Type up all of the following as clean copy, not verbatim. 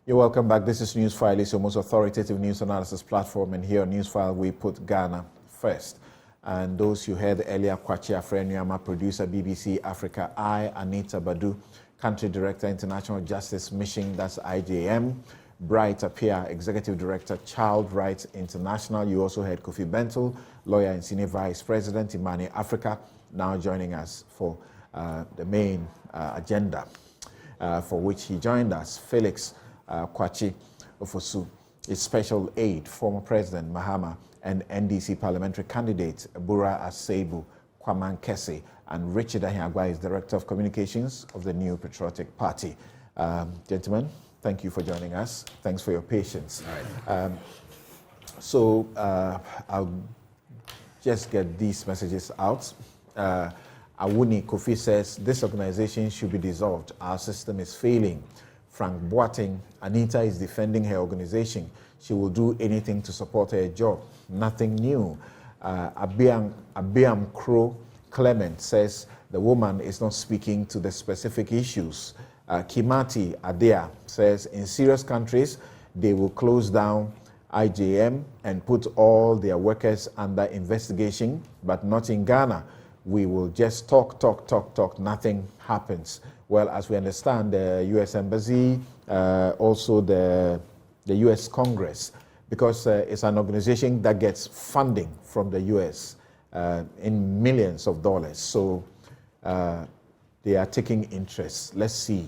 You're welcome back. This is Newsfile. It's your most authoritative news analysis platform, and here on Newsfile we put Ghana first. And those you heard earlier, Kwachi Afrenyama, producer, BBC Africa, Anita Badu, Country Director, International Justice Mission, that's IJM, Bright Appiah, Executive Director, Child Rights International. You also heard Kofi Bentil, lawyer and Senior Vice President, Imani Africa, now joining us for the main agenda for which he joined us. Felix Kwachi Ofosu is Special Aide, former President Mahama, and NDC parliamentary candidate Bura Asebu Kwaman Kese, and Richard Ahiagwa is Director of Communications of the New Patriotic Party. Gentlemen, thank you for joining us. Thanks for your patience. Right. I'll just get these messages out. Awuni Kofi says, this organization should be dissolved. Our system is failing. Frank Boateng, Anita is defending her organization. She will do anything to support her job. Nothing new. Abiam Crow Clement says the woman is not speaking to the specific issues. Kimati Adea says in serious countries, they will close down IJM and put all their workers under investigation, but not in Ghana. We will just talk, nothing happens. Well, as we understand, the U.S. Embassy, also the U.S. Congress, because it's an organization that gets funding from the U.S. In millions of dollars. So they are taking interest. Let's see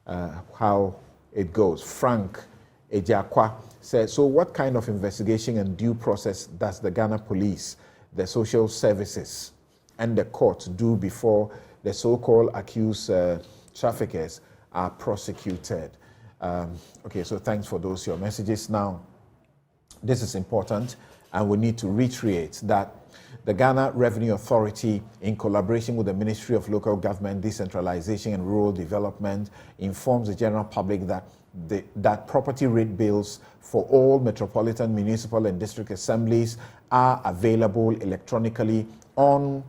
how it goes. Frank Ejakwa said, so what kind of investigation and due process does the Ghana police, the social services, and the court do before the so-called accused traffickers are prosecuted? Okay, so thanks for those your messages. Now, this is important, and we need to reiterate that the Ghana Revenue Authority, in collaboration with the Ministry of Local Government, Decentralization and Rural Development, informs the general public that that property rate bills for all metropolitan, municipal, and district assemblies are available electronically on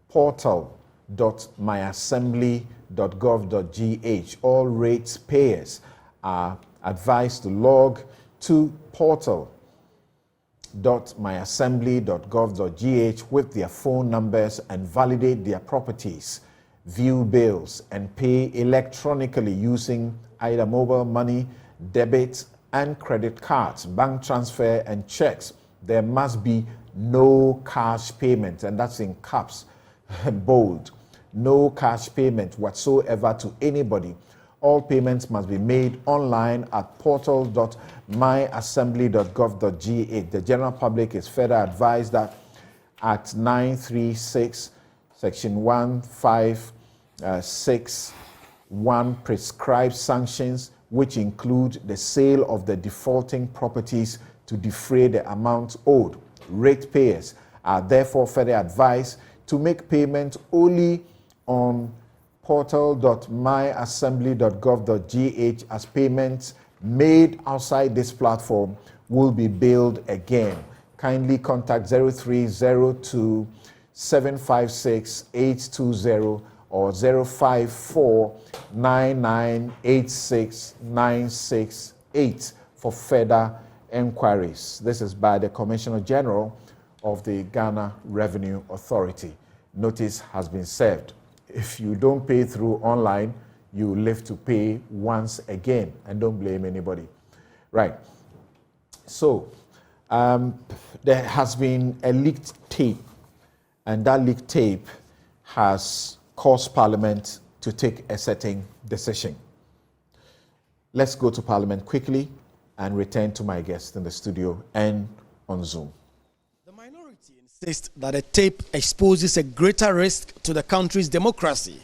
portal.myassembly.gov.gh. All rates payers are advised to log to portal.myassembly.gov.gh with their phone numbers and validate their properties, view bills, and pay electronically using either mobile money, debit and credit cards, bank transfer, and checks. There must be no cash payment, and that's in caps, bold. No cash payment whatsoever to anybody. All payments must be made online at portal.myassembly.gov.gh. The general public is further advised that Act 936, Section 1561 prescribes sanctions which include the sale of the defaulting properties to defray the amount owed. Ratepayers are therefore further advised to make payment only on portal.myassembly.gov.gh, as payments made outside this platform will be billed again. Kindly contact 0302 756 820 or 054 9986 968 for further enquiries. This is by the Commissioner General of the Ghana Revenue Authority. Notice has been served. If you don't pay through online, you live to pay once again, and don't blame anybody. Right. So there has been a leaked tape, and that leaked tape has caused Parliament to take a certain decision. Let's go to Parliament quickly and return to my guest in the studio and on Zoom. The minority insists that the tape exposes a greater risk to the country's democracy.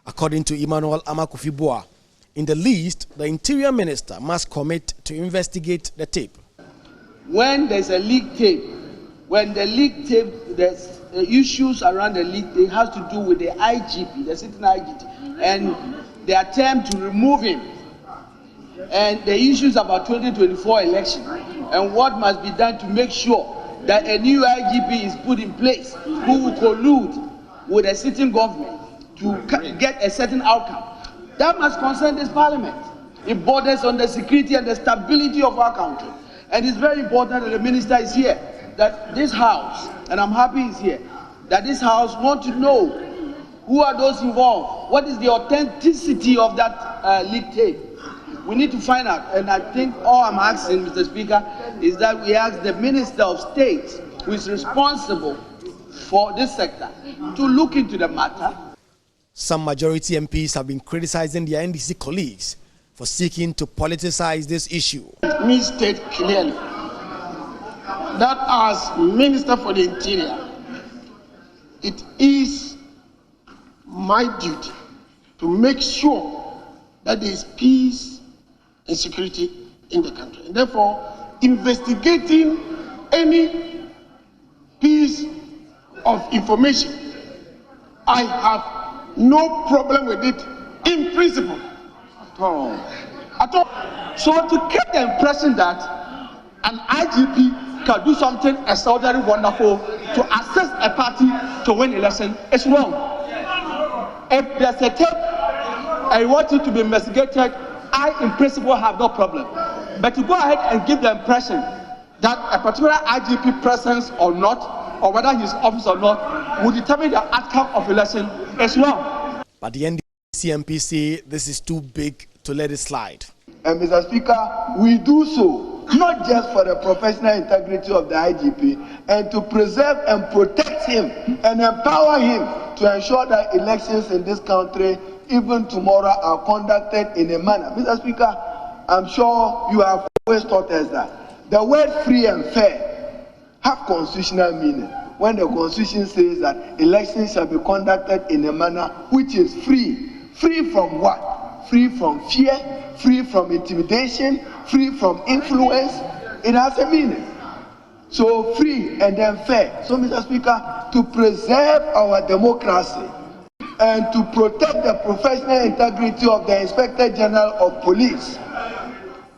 According to Emmanuel Amakofi-Boa, in the least, the Interior Minister must commit to investigate the tape. When there's a leaked tape, when the leaked tape, there's issues around the leak, it has to do with the IGP, the sitting IGP, and the attempt to remove him, and the issues about 2024 election, and what must be done to make sure that a new IGP is put in place who will collude with a sitting government to get a certain outcome. That must concern this Parliament. It borders on the security and the stability of our country. And it's very important that the minister is here, that this house, and I'm happy he's here, that this house want to know who are those involved, what is the authenticity of that leak tape. We need to find out, and I think all I'm asking, Mr. Speaker, is that we ask the Minister of State, who is responsible for this sector, to look into the matter. Some majority MPs have been criticizing their NDC colleagues for seeking to politicize this issue. Let me state clearly that as Minister for the Interior, it is my duty to make sure that there is peace and security in the country. And therefore, investigating any piece of information, I have no problem with it in principle. At all. So to get the impression that an IGP can do something extraordinarily wonderful to assess a party to win election is wrong. If there's a tape and you want it to be investigated, I in principle have no problem. But to go ahead and give the impression that a particular IGP presence or not, or whether he's office or not, will determine the outcome of election is wrong. But the NDC MP say this is too big to let it slide. And Mr. Speaker, we do so not just for the professional integrity of the IGP, and to preserve and protect him and empower him to ensure that elections in this country, even tomorrow, are conducted in a manner. Mr. Speaker, I'm sure you have always taught us that the word free and fair have constitutional meaning. When the Constitution says that elections shall be conducted in a manner which is free. Free from what? Free from fear, free from intimidation, free from influence. It has a meaning. So free and then fair. So, Mr. Speaker, to preserve our democracy and to protect the professional integrity of the Inspector General of Police,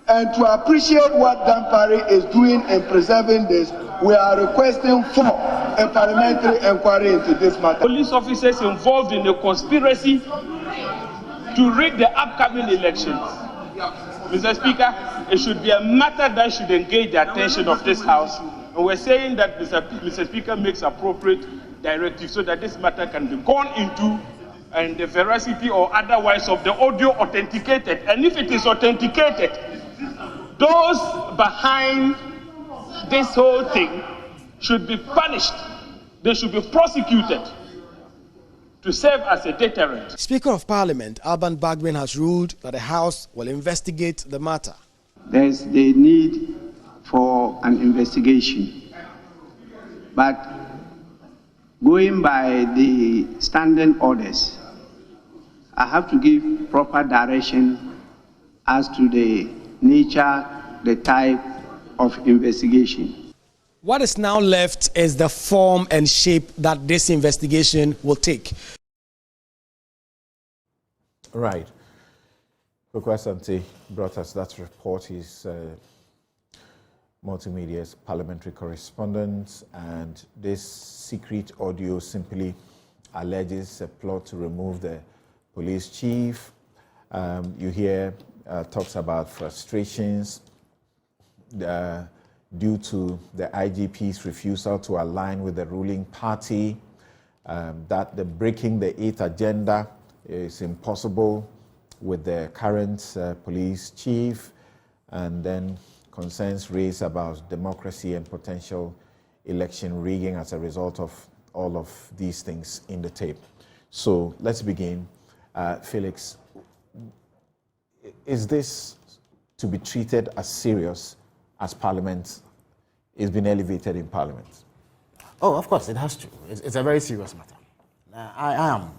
and to appreciate what Dan Parry is doing in preserving this, we are requesting for a parliamentary inquiry into this matter. Police officers involved in a conspiracy to rig the upcoming elections. Mr. Speaker, it should be a matter that should engage the attention of this House. And we're saying that Mr. Speaker makes appropriate directives so that this matter can be gone into and the veracity or otherwise of the audio authenticated. And if it is authenticated, those behind this whole thing should be punished. They should be prosecuted to serve as a deterrent. Speaker of Parliament Alban Bagbin has ruled that the House will investigate the matter. There's the need for an investigation, but going by the standing orders, I have to give proper direction as to the nature, the type of investigation. What is now left is the form and shape that this investigation will take. Right. Koko Asante brought us that report. He's Multimedia's parliamentary correspondent, and this secret audio simply alleges a plot to remove the police chief. You hear talks about frustrations due to the IGP's refusal to align with the ruling party, that the breaking the 8th agenda is impossible with the current police chief, and then concerns raised about democracy and potential election rigging as a result of all of these things in the tape. So let's begin. Felix, is this to be treated as serious as Parliament is being elevated in Parliament? Oh, of course, it has to. It's a very serious matter. I am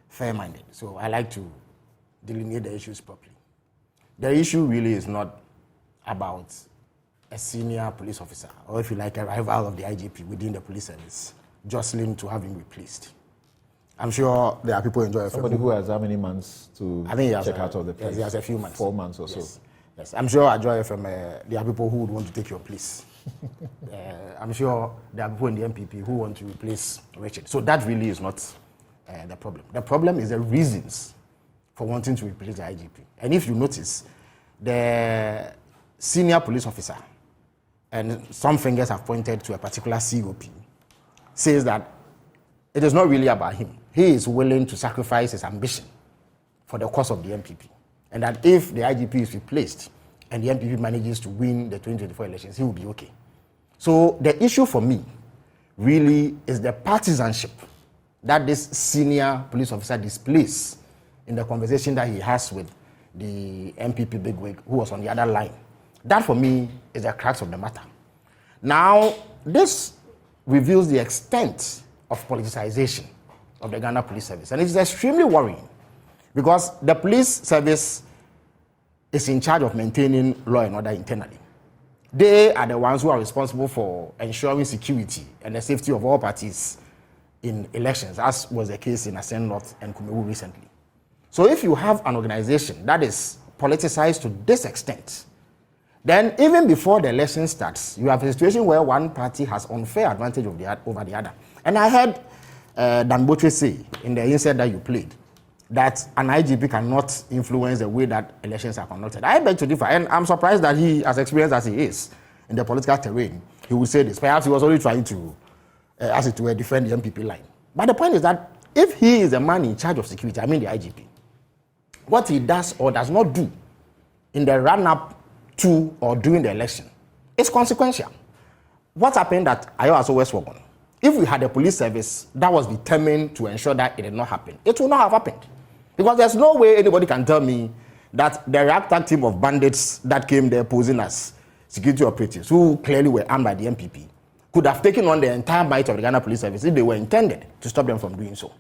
fair-minded, so I like to delineate the issues properly. The issue really is not about a senior police officer, or if you like, a rival of the IGP within the police service, jostling to have him replaced. I'm sure there are people in Joy FM. Somebody who has how many months to check out of the place? Yes, he has a few months. 4 months or yes. so. Yes, I'm sure at Joy FM there are people who would want to take your place. I'm sure there are people in the MPP who want to replace Richard. So that really is not the problem. The problem is the reasons for wanting to replace the IGP. And if you notice, the senior police officer, and some fingers have pointed to a particular COP, says that it is not really about him. He is willing to sacrifice his ambition for the cause of the MPP. And that if the IGP is replaced and the MPP manages to win the 2024 elections, he will be okay. So the issue for me really is the partisanship that this senior police officer displays in the conversation that he has with the MPP bigwig who was on the other line. That for me is the crux of the matter. Now, this reveals the extent of politicization of the Ghana Police Service. And it is extremely worrying because the police service is in charge of maintaining law and order internally. They are the ones who are responsible for ensuring security and the safety of all parties in elections, as was the case in Ascent North and Kumewu recently. So if you have an organization that is politicized to this extent, then even before the election starts, you have a situation where one party has unfair advantage over the other. And I heard Dan Botre say in the insert that you played that an IGP cannot influence the way that elections are conducted. I beg to differ, and I'm surprised that he, as experienced as he is in the political terrain, he would say this. Perhaps he was only trying to, as it were, defend the MPP line. But the point is that if he is the man in charge of security, I mean the IGP, what he does or does not do in the run-up to or during the election is consequential. What happened at Ayo West Wagon? If we had a police service that was determined to ensure that it did not happen, it would not have happened. Because there's no way anybody can tell me that the ragtag team of bandits that came there posing as security operatives, who clearly were armed by the MPP, could have taken on the entire might of the Ghana Police Service if they were intended to stop them from doing so.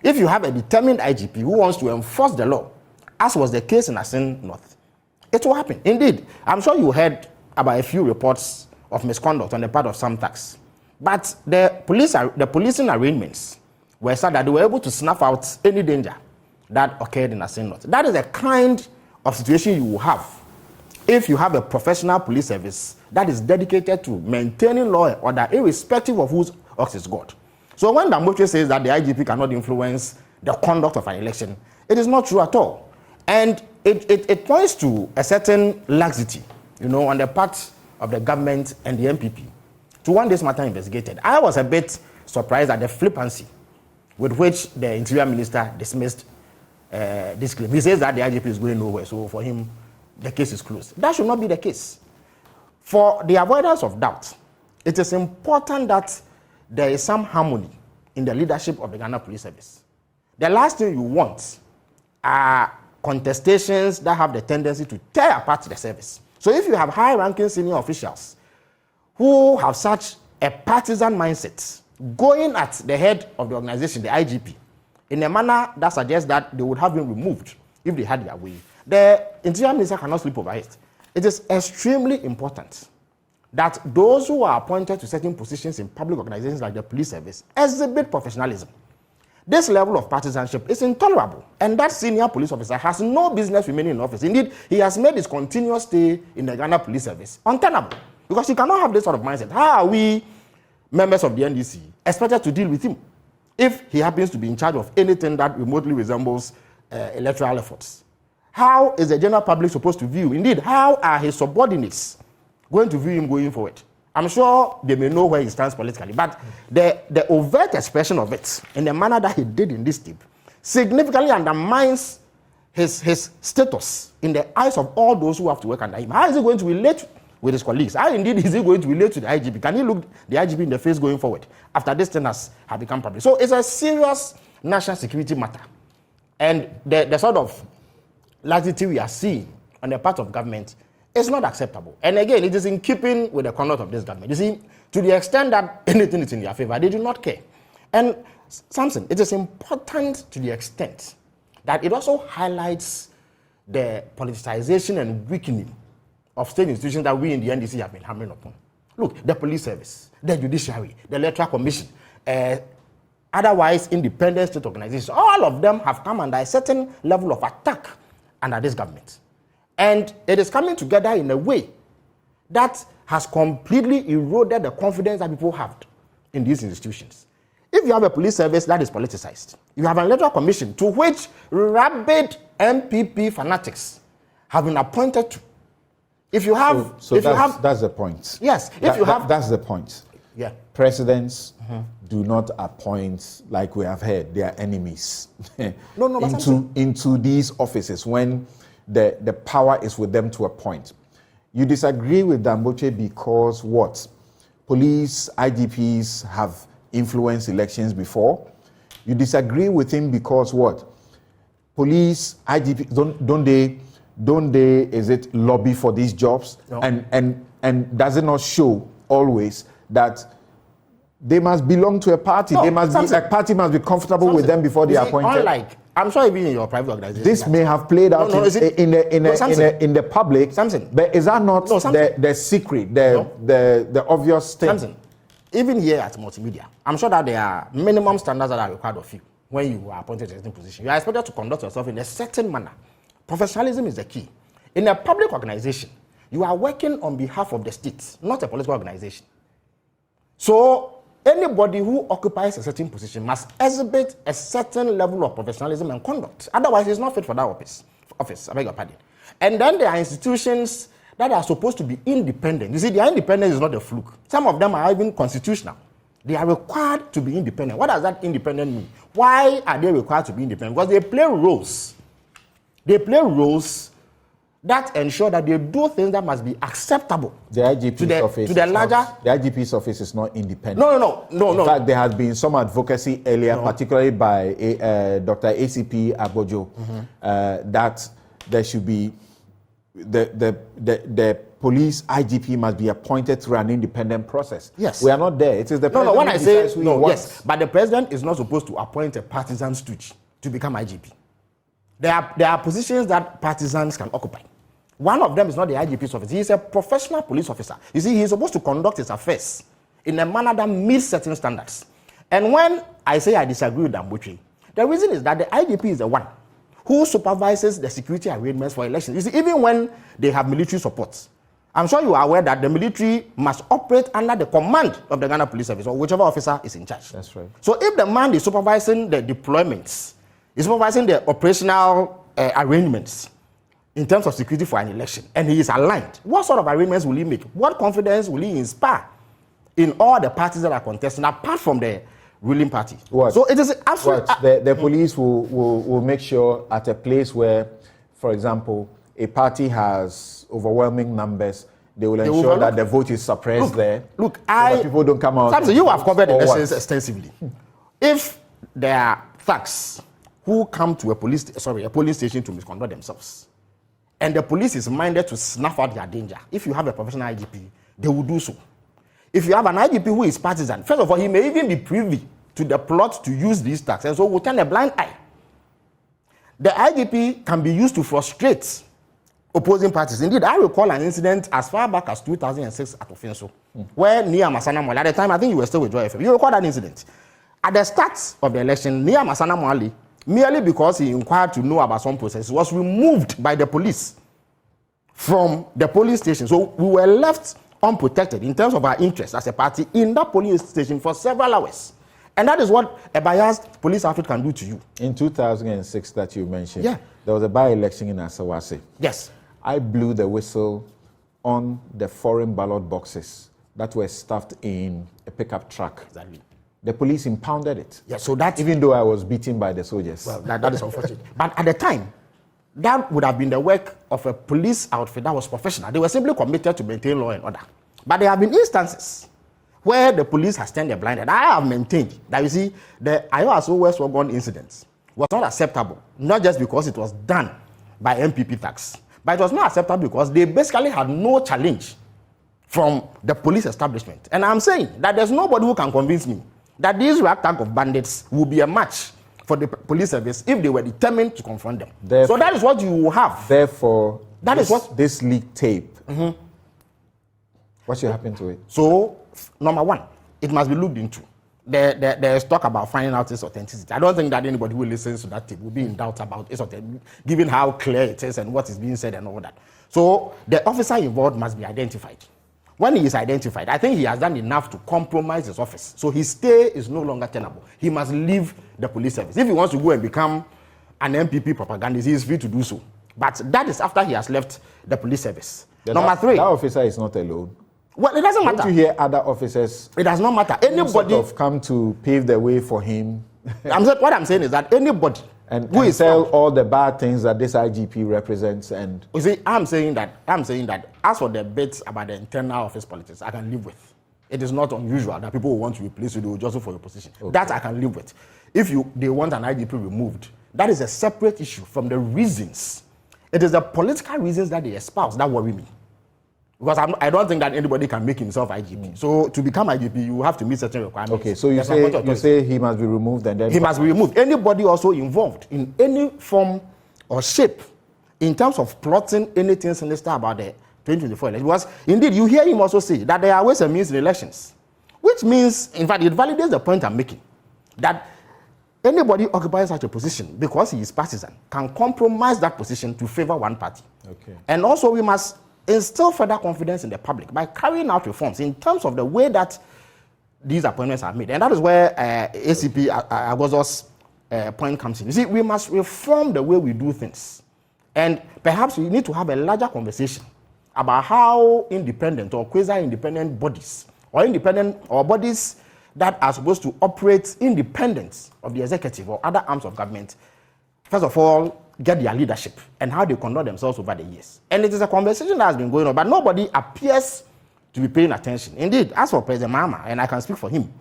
If you have a determined IGP who wants to enforce the law, as was the case in Ascent North, it will happen. Indeed, I'm sure you heard about a few reports of misconduct on the part of some tax. But the policing arrangements were such that they were able to snuff out any danger that occurred in Ascent North. That is the kind of situation you will have if you have a professional police service that is dedicated to maintaining law and order, irrespective of whose ox is God. So when Dambotre says that the IGP cannot influence the conduct of an election, it is not true at all. And it points to a certain laxity, on the part of the government and the MPP to want this matter investigated. I was a bit surprised at the flippancy with which the Interior Minister dismissed this claim. He says that the IGP is going nowhere, so for him, the case is closed. That should not be the case. For the avoidance of doubt, it is important that there is some harmony in the leadership of the Ghana Police Service. The last thing you want are contestations that have the tendency to tear apart the service. So if you have high-ranking senior officials who have such a partisan mindset going at the head of the organization, the IGP, in a manner that suggests that they would have been removed if they had their way, the Interior Minister cannot sleep over it. It is extremely important that those who are appointed to certain positions in public organizations like the police service exhibit professionalism. This level of partisanship is intolerable, and that senior police officer has no business remaining in office. Indeed, he has made his continuous stay in the Ghana Police Service untenable, because he cannot have this sort of mindset. How are we, members of the NDC, expected to deal with him if he happens to be in charge of anything that remotely resembles electoral efforts? How is the general public supposed to view him? Indeed, how are his subordinates going to view him going forward? I'm sure they may know where he stands politically, but the overt expression of it in the manner that he did in this tip significantly undermines his status in the eyes of all those who have to work under him. How is he going to relate with his colleagues? How indeed is he going to relate to the IGP? Can he look the IGP in the face going forward after this thing has become public? So it's a serious national security matter. And the sort of laxity we are seeing on the part of government is not acceptable. And again, it is in keeping with the conduct of this government. You see, to the extent that anything is in their favor, they do not care. And Samson, it is important to the extent that it also highlights the politicization and weakening of state institutions that we in the NDC have been hammering upon. Look, the police service, the judiciary, the electoral commission, otherwise independent state organizations, all of them have come under a certain level of attack under this government. And it is coming together in a way that has completely eroded the confidence that people have in these institutions. If you have a police service that is politicized, you have an electoral commission to which rabid MPP fanatics have been appointed to. If you have, that's the point. Yes, that's the point. Yeah. Presidents do not appoint, like we have heard, their enemies No, into these offices when the power is with them to a point. You disagree with Damboche because what? Police IGPs have influenced elections before. You disagree with him because what? Police IGPs don't they is it lobby for these jobs? No. And does it not show always that they must belong to a party? No, a party must be comfortable with them before they are appointed. Unlike, I'm sure even in your private organization. This may have played out in the public, but is that not the secret, the obvious thing? Samson, even here at Multimedia, I'm sure that there are minimum standards that are required of you when you are appointed to a certain position. You are expected to conduct yourself in a certain manner. Professionalism is the key. In a public organization, you are working on behalf of the state, not a political organization. So anybody who occupies a certain position must exhibit a certain level of professionalism and conduct. Otherwise, he's not fit for that office. I beg your pardon. And then there are institutions that are supposed to be independent. You see, their independence is not a fluke. Some of them are even constitutional. They are required to be independent. What does that independent mean? Why are they required to be independent? Because they play roles. They play roles that ensure that they do things that must be acceptable. The IGP's office to the larger. The IGP's office is not independent. No. In fact, there has been some advocacy earlier, particularly by Dr. ACP Agbojo, that there should be the police IGP must be appointed through an independent process. Yes, we are not there. It is the president. When I say yes, but the president is not supposed to appoint a partisan stooge to become IGP. There are positions that partisans can occupy. One of them is not the IGP's office. He is a professional police officer. You see, he is supposed to conduct his affairs in a manner that meets certain standards. And when I say I disagree with Damboche, the reason is that the IGP is the one who supervises the security arrangements for elections. You see, even when they have military support, I'm sure you are aware that the military must operate under the command of the Ghana Police Service or whichever officer is in charge. That's right. So if the man is supervising the deployments, is supervising the operational arrangements in terms of security for an election, and he is aligned, what sort of arrangements will he make? What confidence will he inspire in all the parties that are contesting, apart from the ruling party? What? So it is absolutely... The police will make sure at a place where, for example, a party has overwhelming numbers, they will ensure that the vote is suppressed there. Look, so that people don't come out. Samson, you have covered elections extensively. If there are thugs who come to a police station to misconduct themselves, and the police is minded to snuff out their danger, if you have a professional IGP, they will do so. If you have an IGP who is partisan, first of all, he may even be privy to the plot to use these thugs, and so will turn a blind eye. The IGP can be used to frustrate opposing parties. Indeed, I recall an incident as far back as 2006 at Ofinso, where Nia Masana Mwali, at the time, I think you were still with Joy FM. You recall that incident? At the start of the election, Nia Masana Mwali, merely because he inquired to know about some process, was removed by the police from the police station. So we were left unprotected in terms of our interests as a party in that police station for several hours. And that is what a biased police outfit can do to you. In 2006 that you mentioned, there was a by-election in Asawase. Yes. I blew the whistle on the foreign ballot boxes that were stuffed in a pickup truck. Exactly. The police impounded it. Yeah, so that... Even though I was beaten by the soldiers. Well, that is unfortunate. But at the time, that would have been the work of a police outfit that was professional. They were simply committed to maintain law and order. But there have been instances where the police has turned a blind eye. I have maintained that, you see, the Ayoaso West Wagon incident was not acceptable, not just because it was done by MPP thugs, but it was not acceptable because they basically had no challenge from the police establishment. And I'm saying that there's nobody who can convince me that these ragtag of bandits will be a match for the police service if they were determined to confront them. Therefore, so that is what you will have. Therefore, this leaked tape, what should happen to it? So, number one, it must be looked into. There is talk about finding out its authenticity. I don't think that anybody who listens to that tape will be in doubt about its authenticity, given how clear it is and what is being said and all that. So the officer involved must be identified. When he is identified, I think he has done enough to compromise his office. So his stay is no longer tenable. He must leave the police service. If he wants to go and become an MPP propagandist, he is free to do so. But that is after he has left the police service. Yeah, Number three. That officer is not alone. Well, it doesn't matter. Don't you hear other officers? It does not matter. Anybody sort of come to pave the way for him. What I'm saying is that anybody who is tell all the bad things that this IGP represents, and you see, I'm saying that as for the bits about the internal office politics, I can live with. It is not unusual that people will want to replace you just for your position. Okay. That I can live with. If they want an IGP removed, that is a separate issue from the reasons. It is the political reasons that they espouse that worry me. Because I don't think that anybody can make himself IGP. So to become IGP, you have to meet certain requirements. Okay, so you say he must be removed, and then he must be removed. Anybody also involved in any form or shape in terms of plotting anything sinister about the 2024 election. Because indeed, you hear him also say that there are ways and means in elections, which means, in fact, it validates the point I'm making, that anybody occupying such a position because he is partisan can compromise that position to favor one party. Okay. And also, we must instill further confidence in the public by carrying out reforms in terms of the way that these appointments are made. And that is where ACP Agozo's point comes in. You see, we must reform the way we do things. And perhaps we need to have a larger conversation about how independent or quasi-independent bodies or bodies that are supposed to operate independent of the executive or other arms of government, first of all, get their leadership and how they conduct themselves over the years. And it is a conversation that has been going on, but nobody appears to be paying attention. Indeed, as for President Mahama, and I can speak for him,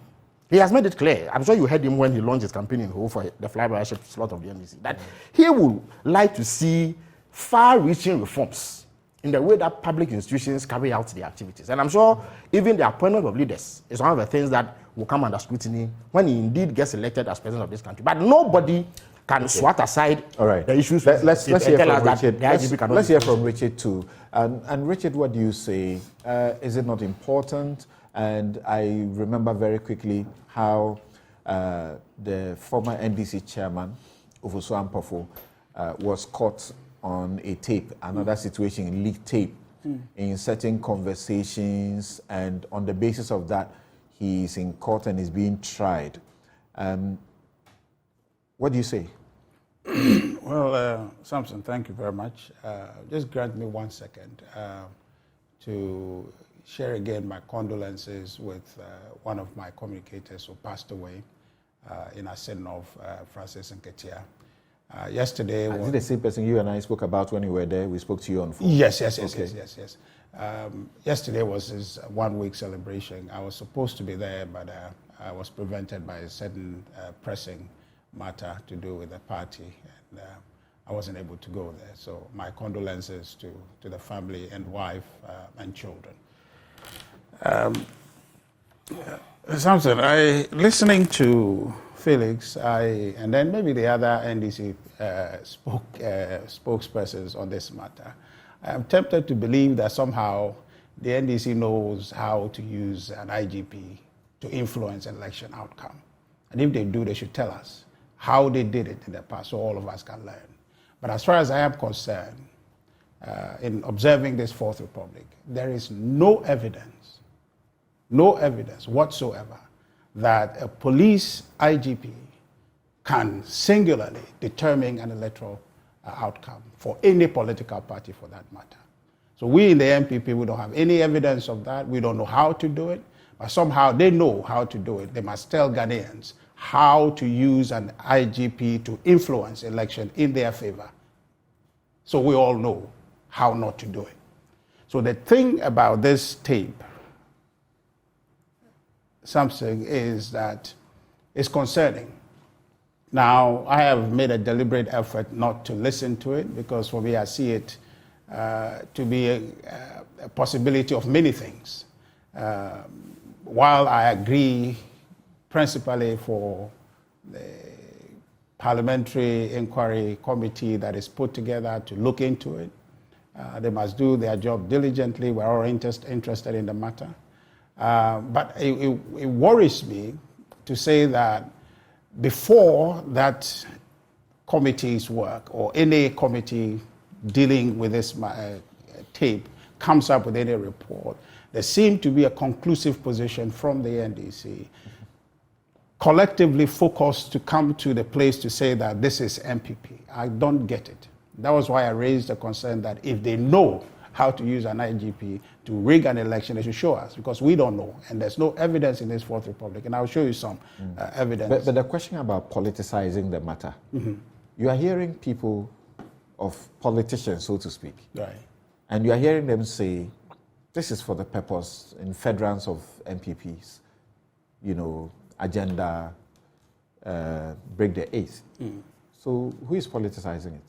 he has made it clear, I'm sure you heard him when he launched his campaign in Ho for the flybyship slot of the NDC, that he would like to see far-reaching reforms in the way that public institutions carry out their activities. And I'm sure even the appointment of leaders is one of the things that will come under scrutiny when he indeed gets elected as president of this country. But nobody can swat aside the issues. Let's hear from Richard. Let's hear from Richard too. And Richard, what do you say? Is it not important? And I remember very quickly how the former NDC chairman, Ofosu Ampofo, was caught on a tape, another situation, leaked tape, in certain conversations, and on the basis of that, he's in court and is being tried. What do you say? Well, Samson, thank you very much. Just grant me 1 second to share again my condolences with one of my communicators who passed away in Asenov, Francis Nketia. Yesterday, is it the same person you and I spoke about when you were there? We spoke to you on phone. Yes. Yesterday was his 1 week celebration. I was supposed to be there, but I was prevented by a certain pressing matter to do with the party, and I wasn't able to go there. So my condolences to the family and wife and children. Samson, listening to Felix, and then maybe the other NDC spokespersons on this matter, I am tempted to believe that somehow the NDC knows how to use an IGP to influence election outcome. And if they do, they should tell us how they did it in the past so all of us can learn. But as far as I am concerned, in observing this Fourth Republic, there is no evidence whatsoever that a police IGP can singularly determine an electoral outcome for any political party for that matter. So we in the MPP, we don't have any evidence of that. We don't know how to do it, but somehow they know how to do it. They must tell Ghanaians how to use an IGP to influence election in their favor. So we all know how not to do it. So the thing about this tape, something is that it's concerning. Now, I have made a deliberate effort not to listen to it because for me, I see it to be a possibility of many things. While I agree principally for the Parliamentary Inquiry Committee that is put together to look into it, they must do their job diligently. We're all interested in the matter. But it worries me to say that before that committee's work or any committee dealing with this tape comes up with any report, there seemed to be a conclusive position from the NDC, collectively focused to come to the place to say that this is MPP. I don't get it. That was why I raised the concern that if they know how to use an IGP to rig an election, they should show us, because we don't know. And there's no evidence in this Fourth Republic. And I'll show you some evidence. But the question about politicizing the matter, you are hearing people of politicians, so to speak, Right. and you are hearing them say, this is for the purpose in federance of MPPs, agenda, break the eighth. So who is politicizing it?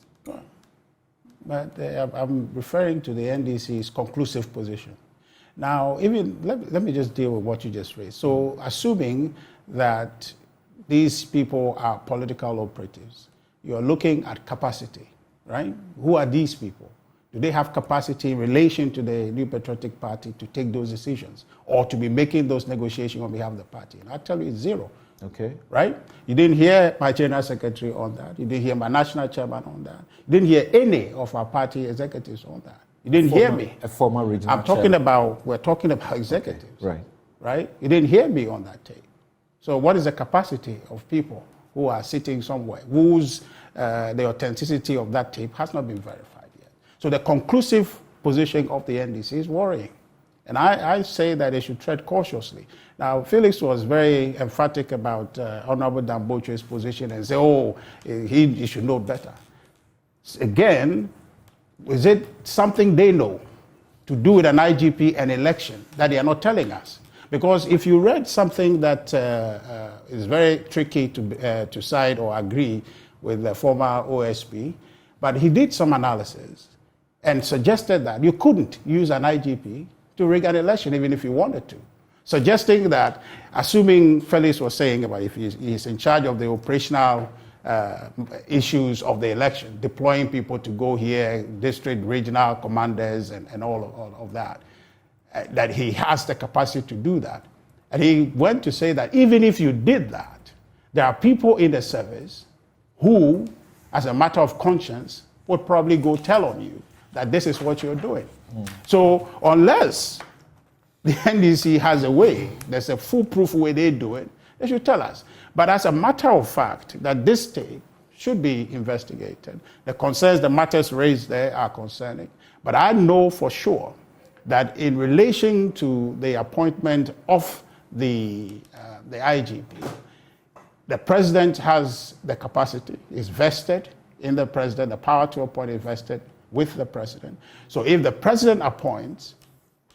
But I'm referring to the NDC's conclusive position. Now, even let me just deal with what you just raised. So, assuming that these people are political operatives, you're looking at capacity, right? Who are these people? Do they have capacity in relation to the New Patriotic Party to take those decisions or to be making those negotiations on behalf of the party? And I tell you, it's zero. Okay. Right? You didn't hear my general secretary on that. You didn't hear my national chairman on that. You didn't hear any of our party executives on that. You didn't hear me. A former regional We're talking about executives. Okay. Right. Right? You didn't hear me on that tape. So what is the capacity of people who are sitting somewhere whose the authenticity of that tape has not been verified yet? So the conclusive position of the NDC is worrying. And I say that they should tread cautiously. Now, Felix was very emphatic about Honorable Damboche's position and say, he should know better. Again, is it something they know to do with an IGP and election that they are not telling us? Because if you read something that is very tricky to side or agree with the former OSP, but he did some analysis and suggested that you couldn't use an IGP to rig an election even if you wanted to. Suggesting that, assuming Felix was saying about if he's in charge of the operational issues of the election, deploying people to go here, district, regional commanders and all of that, that he has the capacity to do that. And he went to say that even if you did that, there are people in the service who, as a matter of conscience, would probably go tell on you that this is what you're doing. So unless the NDC has a way, there's a foolproof way they do it, they should tell us. But as a matter of fact, that this tape should be investigated. The concerns, the matters raised there are concerning. But I know for sure that in relation to the appointment of the IGP, the president has the capacity, is vested in the president, the power to appoint is vested with the president. So if the president appoints,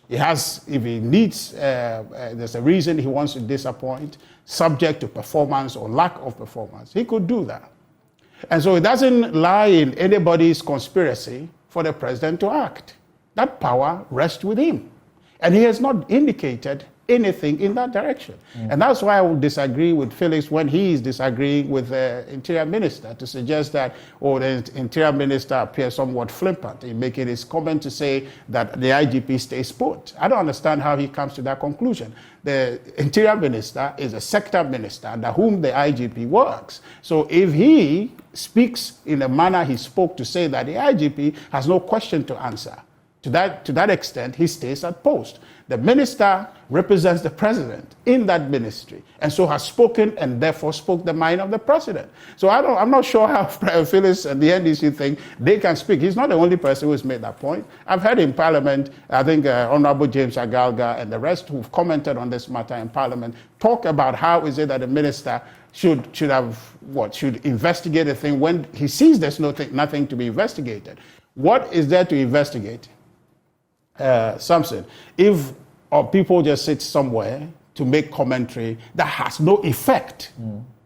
if he needs, there's a reason he wants to disappoint, subject to performance or lack of performance, he could do that. And so it doesn't lie in anybody's conspiracy for the president to act. That power rests with him. And he has not indicated anything in that direction. And that's why I would disagree with Felix when he is disagreeing with the Interior Minister to suggest that, the Interior Minister appears somewhat flippant in making his comment to say that the IGP stays put. I don't understand how he comes to that conclusion. The Interior Minister is a sector minister under whom the IGP works. So if he speaks in the manner he spoke to say that the IGP has no question to answer, to that extent, he stays at post. The minister represents the president in that ministry and so has spoken and therefore spoke the mind of the president. So I'm not sure how Phyllis and the NDC think they can speak. He's not the only person who has made that point. I've heard in Parliament, I think Honorable James Agalga and the rest who've commented on this matter in Parliament talk about how is it that the minister should investigate a thing when he sees there's nothing to be investigated. What is there to investigate? Samson, if people just sit somewhere to make commentary that has no effect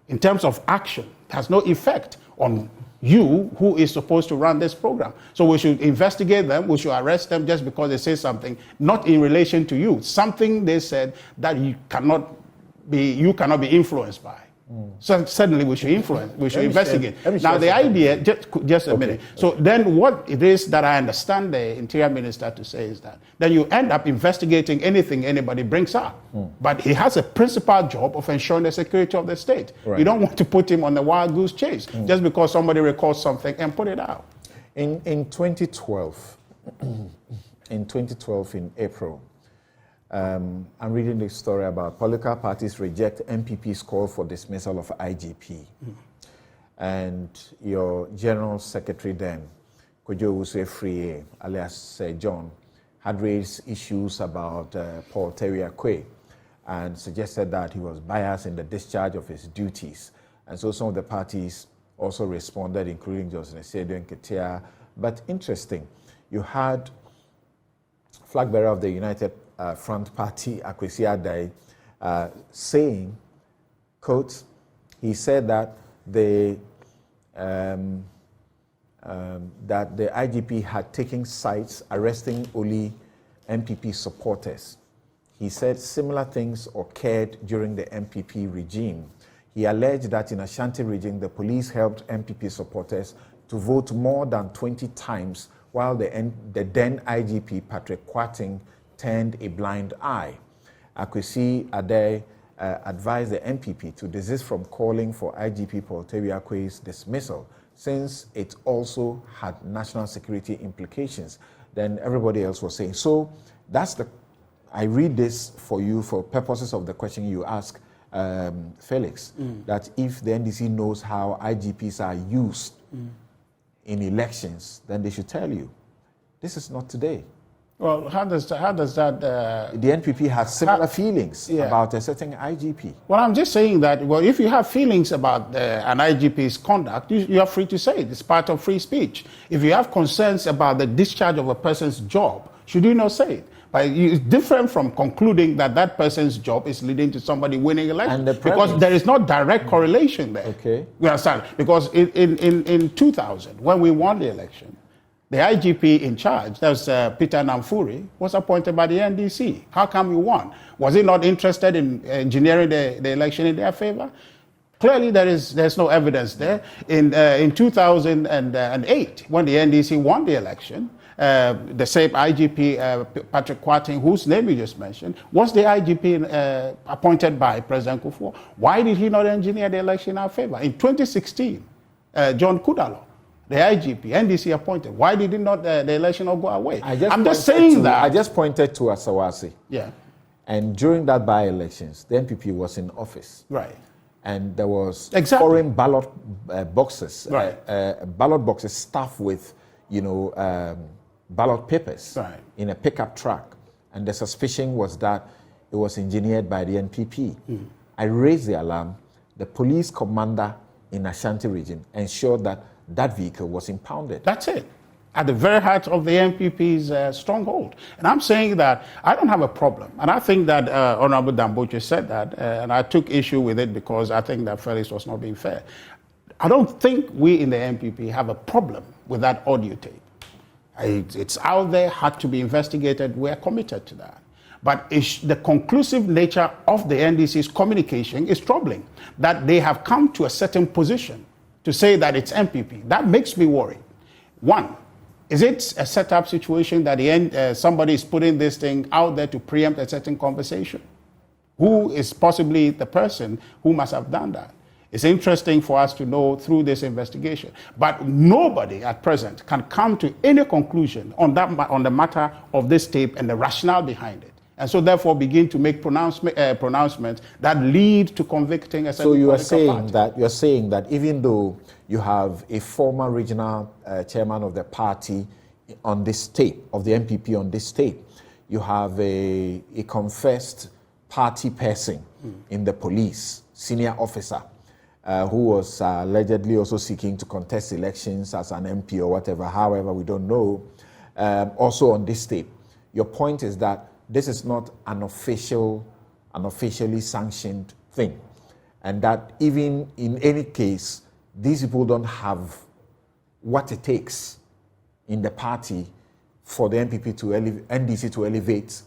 in terms of action, has no effect on you who is supposed to run this program. So we should investigate them, we should arrest them just because they say something, not in relation to you. Something they said that you cannot be influenced by. So suddenly we should investigate. Now the idea, just a minute. So then what it is that I understand the Interior Minister to say is that then you end up investigating anything anybody brings up. But he has a principal job of ensuring the security of the state. Right. You don't want to put him on the wild goose chase just because somebody records something and put it out. In 2012, in April, I'm reading this story about political parties reject MPP's call for dismissal of IGP. And your General Secretary then Kojo Wuse alias John, had raised issues about Paul Terry-Akwe and suggested that he was biased in the discharge of his duties. And so some of the parties also responded, including Johnson Esedo and Ketia. But interesting, you had flag bearer of the United Front Party, Akwesi Adai, saying, quote, he said that the IGP had taken sides arresting only MPP supporters. He said similar things occurred during the MPP regime. He alleged that in Ashanti region, the police helped MPP supporters to vote more than 20 times, while the then IGP, Patrick Quarting, turned a blind eye. Akwesi Adai advised the MPP to desist from calling for IGP Paul Terry-Akwe's dismissal, since it also had national security implications. Then everybody else was saying. So that's I read this for you for purposes of the question you ask, Felix, that if the NDC knows how IGPs are used in elections, then they should tell you. This is not today. Well, how does that? The NPP has similar feelings about a certain IGP. Well, I'm just saying that. Well, if you have feelings about an IGP's conduct, you are free to say it. It's part of free speech. If you have concerns about the discharge of a person's job, should you not say it? But it's different from concluding that that person's job is leading to somebody winning election, because there is no direct correlation there. Okay. You understand? Because in 2000, when we won the election, the IGP in charge, that was Peter Namfuri, was appointed by the NDC. How come we won? Was he not interested in engineering the election in their favor? Clearly, there's no evidence there. In 2008, when the NDC won the election, the same IGP, Patrick Quarting, whose name you just mentioned, was the IGP appointed by President Kufuor. Why did he not engineer the election in our favor? In 2016, John Kudalo, the IGP, NDC appointed. Why did not the election not go away? I'm just saying that. I just pointed to Asawasi. Yeah. And during that by-elections, the NPP was in office. Right. And there was Exactly. foreign ballot boxes, Right. ballot boxes stuffed with, ballot papers Right. in a pickup truck. And the suspicion was that it was engineered by the NPP. I raised the alarm. The police commander in Ashanti region ensured that that vehicle was impounded. That's it. At the very heart of the NPP's stronghold. And I'm saying that I don't have a problem. And I think that Honorable Damboche said that, and I took issue with it because I think that Felix was not being fair. I don't think we in the NPP have a problem with that audio tape. It's out there, had to be investigated. We're committed to that. But the conclusive nature of the NDC's communication is troubling, that they have come to a certain position to say that it's MPP. That makes me worry. One, is it a set-up situation that somebody is putting this thing out there to preempt a certain conversation? Who is possibly the person who must have done that? It's interesting for us to know through this investigation. But nobody at present can come to any conclusion on the matter of this tape and the rationale behind it. And so therefore begin to make pronouncements that lead to convicting a certain political party. You're saying that even though you have a former regional chairman of the party on this tape, of the MPP on this tape, you have a confessed party person in the police, senior officer, who was allegedly also seeking to contest elections as an MP or whatever, however, we don't know, also on this tape. Your point is that this is not an officially sanctioned thing, and that even in any case, these people don't have what it takes in the party for the NDC to elevate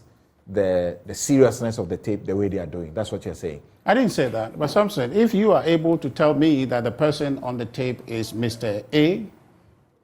the seriousness of the tape the way they are doing. That's what you're saying. I didn't say that, but some said, if you are able to tell me that the person on the tape is Mr. A,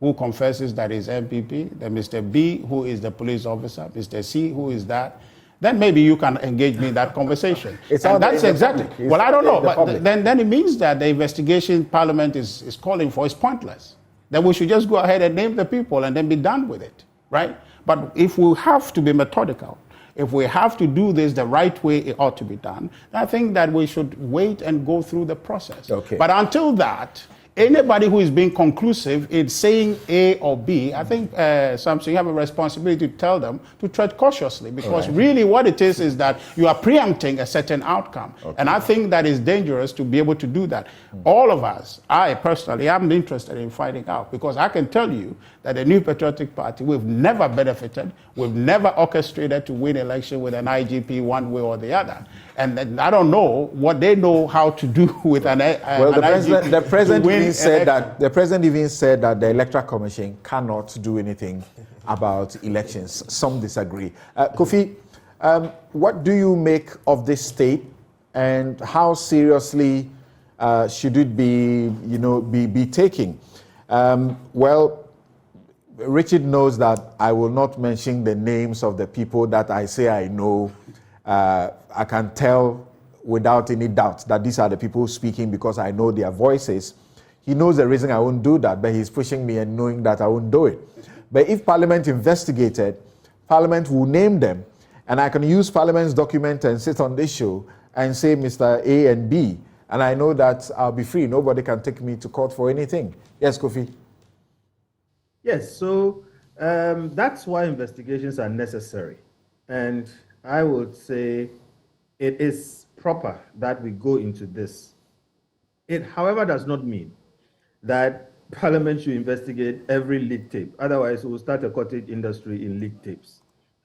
who confesses that is MPP, then Mr. B, who is the police officer, Mr. C, who is that, then maybe you can engage me in that conversation. That's exactly. Well, I don't know, but then it means that the investigation Parliament is calling for is pointless. Then we should just go ahead and name the people and then be done with it, right? But if we have to be methodical, if we have to do this the right way it ought to be done, I think that we should wait and go through the process. Okay. But until that, Anybody who is being conclusive in saying A or B, I think Samson, you have a responsibility to tell them to tread cautiously, because really what it is that you are preempting a certain outcome. Okay. And I think that is dangerous to be able to do that. All of us, I personally, am interested in finding out, because I can tell you that the New Patriotic Party, we've never benefited, we've never orchestrated to win election with an IGP one way or the other. And I don't know what they know how to do with an IGP. The president even said that the Electoral Commission cannot do anything about elections. Some disagree. Kofi, what do you make of this state, and how seriously should it be taken? Well, Richard knows that I will not mention the names of the people that I say I know. I can tell without any doubt that these are the people speaking because I know their voices. He knows the reason I won't do that, but he's pushing me and knowing that I won't do it. But if Parliament investigated, Parliament will name them, and I can use Parliament's document and sit on this show and say Mr. A and B, and I know that I'll be free. Nobody can take me to court for anything. Yes, Kofi? Yes, so that's why investigations are necessary. And I would say it is proper that we go into this. It, however, does not mean that Parliament should investigate every leak tape. Otherwise, it will start a cottage industry in leak tapes,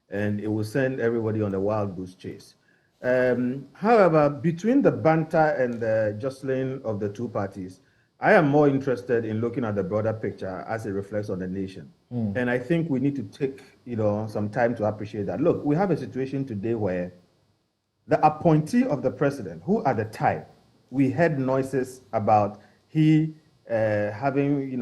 and it will send everybody on a wild goose chase. However, between the banter and the jostling of the two parties, I am more interested in looking at the broader picture as it reflects on the nation. And I think we need to take, some time to appreciate that. Look, we have a situation today where the appointee of the president, who at the time we heard noises about he having,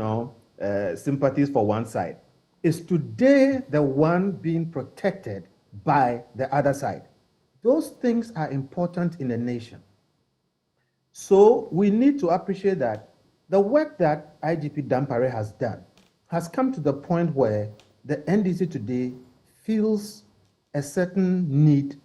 sympathies for one side, is today the one being protected by the other side. Those things are important in a nation. So we need to appreciate that the work that IGP Dampare has done has come to the point where the NDC today feels a certain need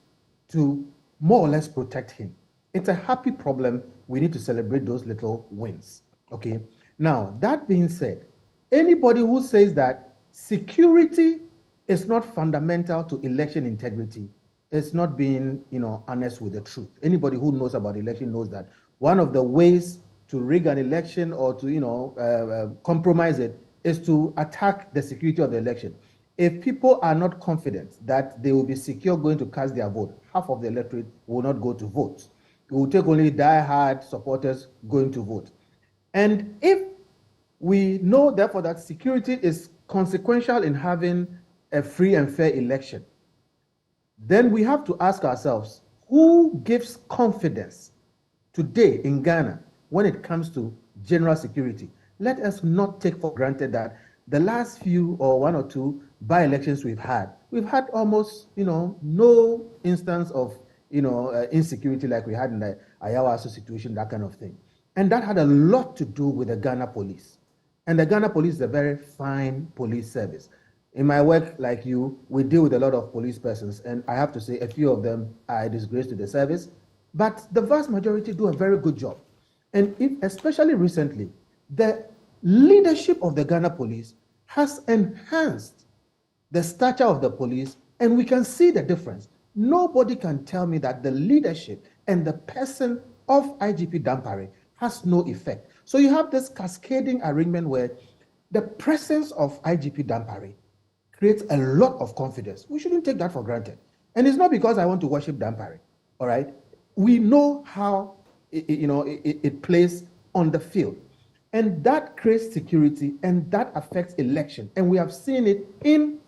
to more or less protect him. It's a happy problem. We need to celebrate those little wins. Okay. Now, that being said, anybody who says that security is not fundamental to election integrity is not being, honest with the truth. Anybody who knows about election knows that one of the ways to rig an election or to, compromise it is to attack the security of the election. If people are not confident that they will be secure going to cast their vote, half of the electorate will not go to vote. It will take only die-hard supporters going to vote. And if we know, therefore, that security is consequential in having a free and fair election, then we have to ask ourselves, who gives confidence today in Ghana when it comes to general security? Let us not take for granted that the last few or one or two by-elections we've had almost, no instance of, insecurity like we had in the Ayawaso situation, that kind of thing. And that had a lot to do with the Ghana police. And the Ghana police is a very fine police service. In my work, like you, we deal with a lot of police persons, and I have to say a few of them are a disgrace to the service, but the vast majority do a very good job. And especially recently, the leadership of the Ghana police has enhanced the stature of the police, and we can see the difference. Nobody can tell me that the leadership and the person of IGP Dampare has no effect. So you have this cascading arrangement where the presence of IGP Dampare creates a lot of confidence. We shouldn't take that for granted. And it's not because I want to worship Dampare, all right? We know how it plays on the field. And that creates security, and that affects election. And we have seen it in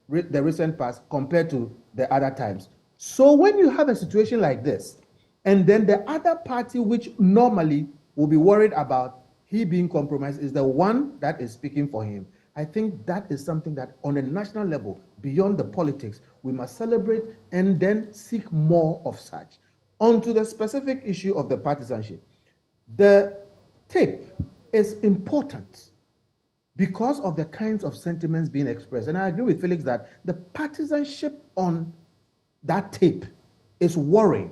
the recent past compared to the other times. So when you have a situation like this, and then the other party, which normally will be worried about he being compromised, is the one that is speaking for him, I think that is something that on a national level, beyond the politics, we must celebrate and then seek more of such. On to the specific issue of the partisanship. The tape is important because of the kinds of sentiments being expressed. And I agree with Felix that the partisanship on that tape is worrying.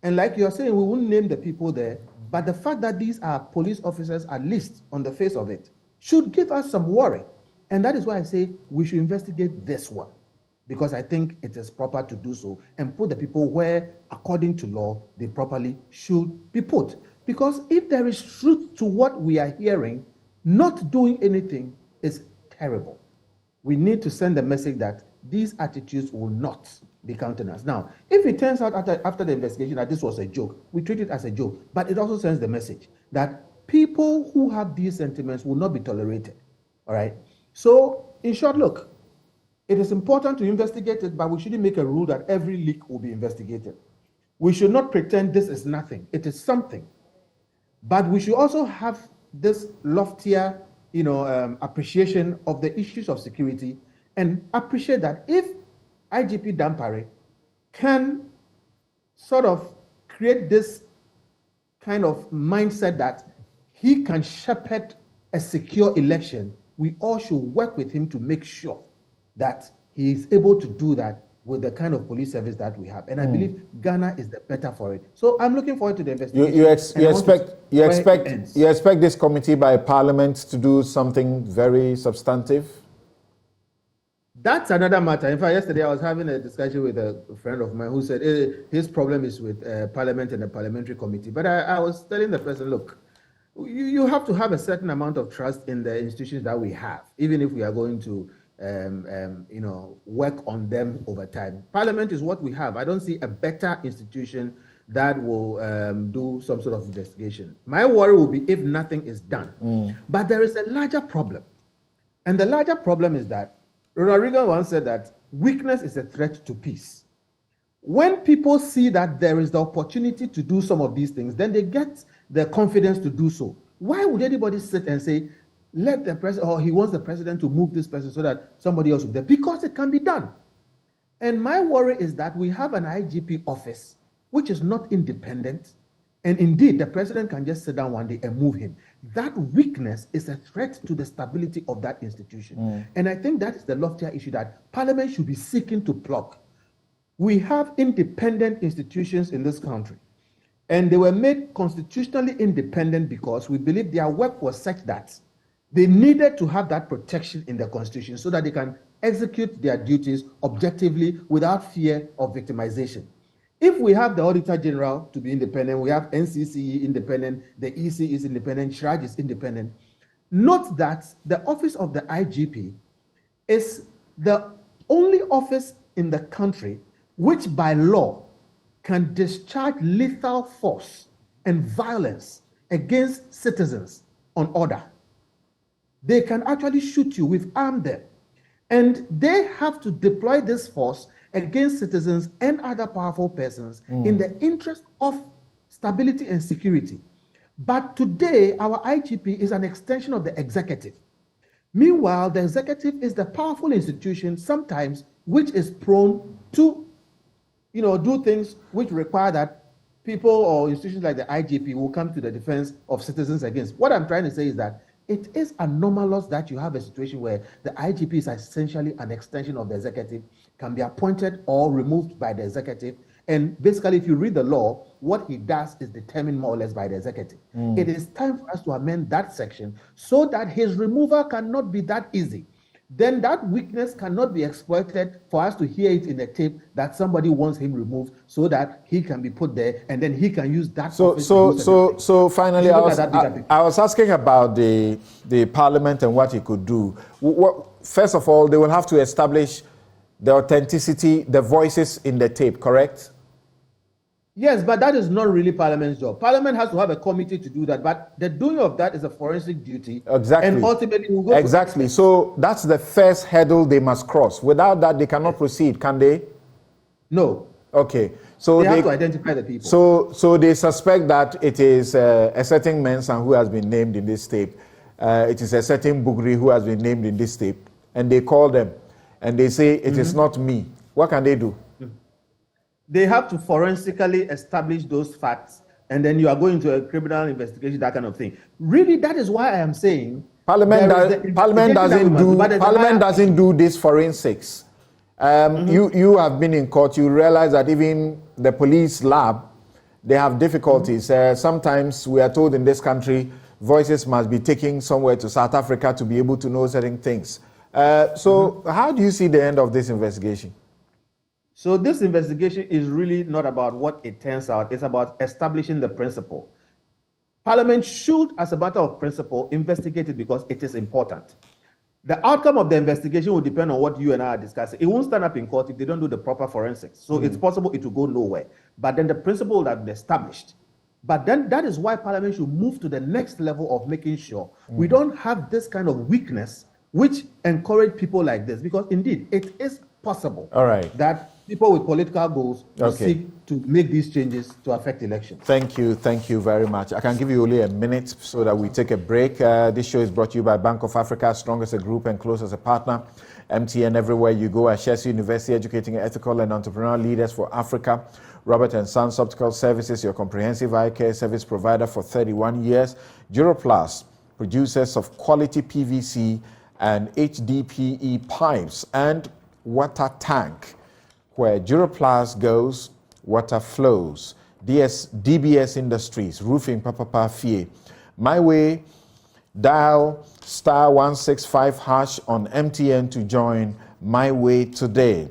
And like you're saying, we won't name the people there, But the fact that these are police officers, at least on the face of it, should give us some worry. And that is why I say we should investigate this one, because I think it is proper to do so and put the people where, according to law, they properly should be put. Because if there is truth to what we are hearing, not doing anything is terrible. We need to send a message that these attitudes will not be countenanced. Now, if it turns out after the investigation that this was a joke, we treat it as a joke, but it also sends the message that people who have these sentiments will not be tolerated. All right? So, in short, look, it is important to investigate it, but we shouldn't make a rule that every leak will be investigated. We should not pretend this is nothing. It is something. But we should also have this loftier, appreciation of the issues of security and appreciate that if IGP Dampare can sort of create this kind of mindset that he can shepherd a secure election, we all should work with him to make sure that he is able to do that with the kind of police service that we have. And I believe Ghana is the better for it. So I'm looking forward to the investigation. You expect this committee by Parliament to do something very substantive? That's another matter. In fact, yesterday I was having a discussion with a friend of mine who said his problem is with Parliament and the Parliamentary Committee. But I was telling the person, look, you have to have a certain amount of trust in the institutions that we have, even if we are going to work on them over time. Parliament is what we have. I don't see a better institution that will do some sort of investigation. My worry will be if nothing is done. But there is a larger problem. And the larger problem is that Ronald Reagan once said that weakness is a threat to peace. When people see that there is the opportunity to do some of these things, then they get the confidence to do so. Why would anybody sit and say, let the president, or he wants the president to move this person so that somebody else will do it? Because it can be done. And my worry is that we have an IGP office which is not independent, and indeed the president can just sit down one day and move him. That weakness is a threat to the stability of that institution. And I think that is the loftier issue that Parliament should be seeking to plug. We have independent institutions in this country, and they were made constitutionally independent because we believe their work was such that they needed to have that protection in the Constitution so that they can execute their duties objectively without fear of victimization. If we have the Auditor General to be independent, we have NCCE independent, the EC is independent, SHRAG is independent. Note that the office of the IGP is the only office in the country which by law can discharge lethal force and violence against citizens on order. They can actually shoot you, we've armed them. And they have to deploy this force against citizens and other powerful persons in the interest of stability and security. But today, our IGP is an extension of the executive. Meanwhile, the executive is the powerful institution sometimes which is prone to do things which require that people or institutions like the IGP will come to the defense of citizens against. What I'm trying to say is that it is anomalous that you have a situation where the IGP is essentially an extension of the executive, can be appointed or removed by the executive. And basically, if you read the law, what he does is determined more or less by the executive. It is time for us to amend that section so that his removal cannot be that easy. Then that weakness cannot be exploited for us to hear it in the tape that somebody wants him removed so that he can be put there and then he can use that. So finally, I was asking about the Parliament and what he could do. First of all, they will have to establish the authenticity, the voices in the tape, correct? Yes, but that is not really Parliament's job. Parliament has to have a committee to do that, but the doing of that is a forensic duty. Exactly. And ultimately, we'll go. Exactly. So that's the first hurdle they must cross. Without that, they cannot proceed, can they? No. Okay. So they have to identify the people. So they suspect that it is a certain Mensah who has been named in this tape. It is a certain Bugri who has been named in this tape, and they call them, and they say it is not me. What can they do? They have to forensically establish those facts, and then you are going to a criminal investigation, that kind of thing. Really, that is why I am saying Parliament doesn't do this forensics. You have been in court. You realize that even the police lab they have difficulties. Sometimes we are told in this country, voices must be taken somewhere to South Africa to be able to know certain things. So how do you see the end of this investigation? So this investigation is really not about what it turns out. It's about establishing the principle. Parliament should, as a matter of principle, investigate it because it is important. The outcome of the investigation will depend on what you and I are discussing. It won't stand up in court if they don't do the proper forensics. So it's possible it will go nowhere. But then the principle will have been established. But then that is why Parliament should move to the next level of making sure we don't have this kind of weakness which encourage people like this. Because indeed, it is possible that people with political goals will seek to make these changes to affect elections. Thank you very much. I can give you only a minute so that we take a break. This show is brought to you by Bank of Africa, strong as a group and close as a partner. MTN everywhere you go. Ashesi University, educating ethical and entrepreneurial leaders for Africa. Robert & Sons Optical Services, your comprehensive eye care service provider for 31 years. Duroplast, producers of quality PVC and HDPE pipes, and Water Tank, where Duroplast goes, water flows. DBS Industries, roofing Papa Fie. My Way, dial *165# on MTN to join My Way today.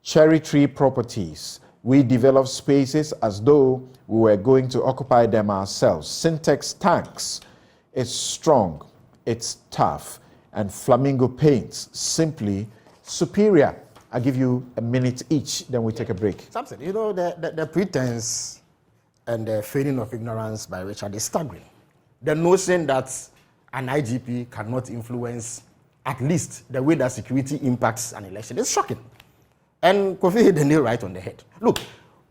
Cherry Tree Properties, we develop spaces as though we were going to occupy them ourselves. Syntex Tanks, it's strong, it's tough, and Flamingo Paints, simply superior. I'll give you a minute each, then we take a break. Samson, you know, the pretense and the feigning of ignorance by Richard is staggering. The notion that an IGP cannot influence at least the way that security impacts an election is shocking. And Kofi hit the nail right on the head. Look,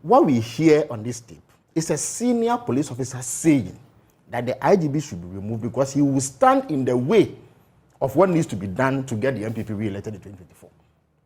what we hear on this tape is a senior police officer saying that the IGP should be removed because he will stand in the way of what needs to be done to get the MPP re-elected in 2024.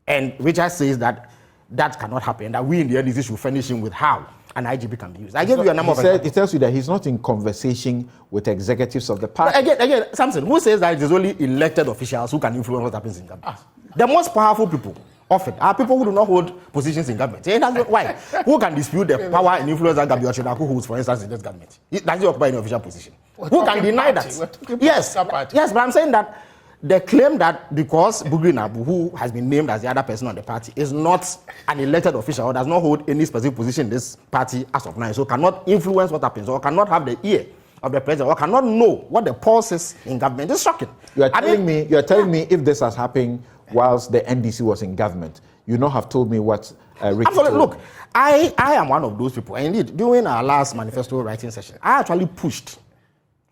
And Richard says that that cannot happen, that we in the NDC should furnish him with how an IGP can be used. I gave you a number of examples. It tells you that he's not in conversation with executives of the party. Again, Samson, who says that it is only elected officials who can influence what happens in government? The most powerful people often are people who do not hold positions in government. And that's why. Who can dispute the power and influence that Gabriel Chodaku holds, for instance, in this government? Does he occupy any official position? Who can deny that? Yes, but I'm saying that the claim that because Bugri Nabu, who has been named as the other person on the party, is not an elected official or does not hold any specific position in this party as of now, so cannot influence what happens or cannot have the ear of the president or cannot know what the pulse is in government is shocking. You are telling me if this has happened whilst the NDC was in government, you not have told me what Ricky told. Look, I am one of those people. And indeed, during our last manifesto writing session, I actually pushed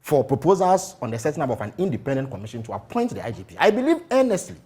for proposals on the setting up of an independent commission to appoint the IGP. I believe earnestly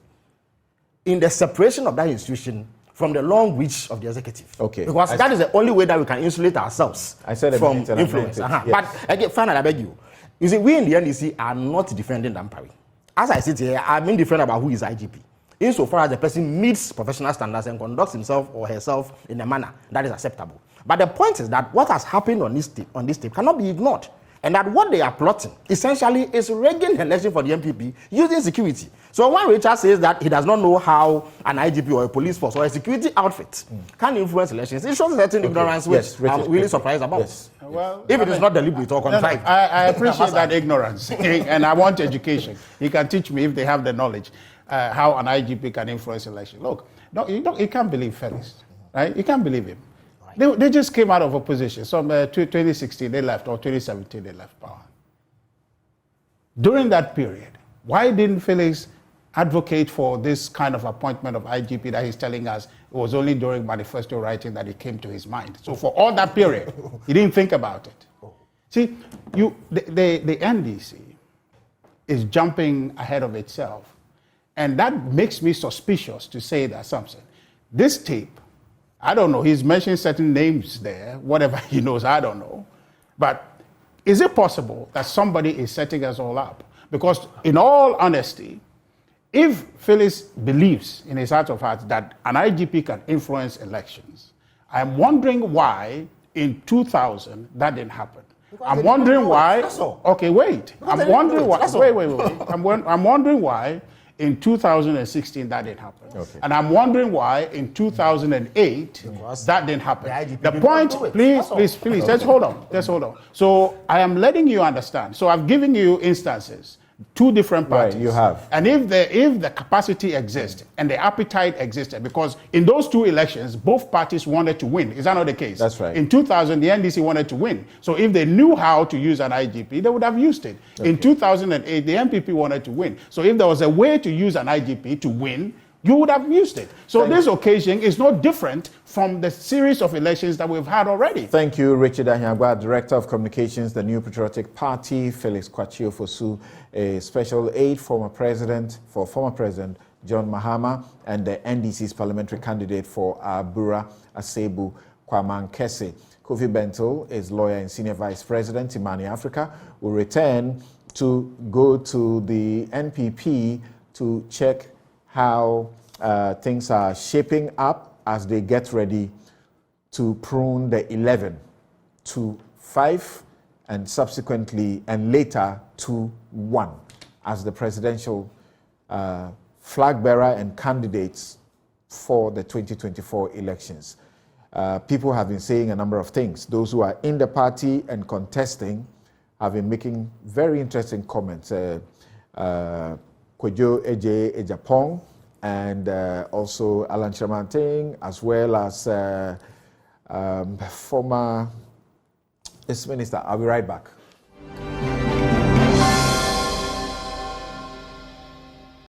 in the separation of that institution from the long reach of the executive. Okay. Because that is the only way that we can insulate ourselves from influence. Yes. But again, finally, I beg you. You see, we in the NDC are not defending Dampari. As I sit here, I'm indifferent about who is IGP. Insofar as the person meets professional standards and conducts himself or herself in a manner that is acceptable. But the point is that what has happened on this tape cannot be ignored. And that what they are plotting essentially is rigging the election for the MPP using security. So when Richard says that he does not know how an IGP or a police force or a security outfit can influence elections, it shows a certain ignorance which I'm really surprised about. Yes. Well, if it is not deliberate or contrived. I appreciate that ignorance, and I want education. You can teach me if they have the knowledge how an IGP can influence election. Look, you can't believe Felix, right? You can't believe him. They just came out of opposition. So 2016 they left, or 2017 they left power. During that period, why didn't Felix advocate for this kind of appointment of IGP that he's telling us it was only during manifesto writing that it came to his mind? So for all that period, he didn't think about it. See, the NDC is jumping ahead of itself. And that makes me suspicious to say that something. This tape, I don't know, he's mentioned certain names there, whatever he knows, I don't know. But is it possible that somebody is setting us all up? Because in all honesty, if Phyllis believes in his heart of hearts that an IGP can influence elections, I'm wondering why in 2000 that didn't happen. I'm wondering why. Okay, wait. I'm wondering why. Wait. I'm wondering why In 2016, that didn't happen. Okay. And I'm wondering why in 2008, that didn't happen. The point, please, let's hold on. So I am letting you understand. So I've given you instances, two different parties. Right, you have. And if the capacity exists and the appetite existed, because in those two elections, both parties wanted to win. Is that not the case? That's right. In 2000, the NDC wanted to win. So if they knew how to use an IGP, they would have used it. Okay. In 2008, the MPP wanted to win. So if there was a way to use an IGP to win, you would have used it. So this occasion is no different from the series of elections that we've had already. Thank you, Richard Anyagba, Director of Communications, the New Patriotic Party, Felix Kwachio-Fosu, a special aide former President John Mahama, and the NDC's parliamentary candidate for Abura Asebu Kwamankese. Kofi Bento is lawyer and Senior Vice President, Imani Africa, will return to go to the NPP to check how things are shaping up as they get ready to prune the 11 to 5 and subsequently and later to 1 as the presidential flag bearer and candidates for the 2024 elections. People have been saying a number of things. Those who are in the party and contesting have been making very interesting comments. Kwejo Eje Ejapong and also Alan Chiramanting, as well as former Minister. I'll be right back.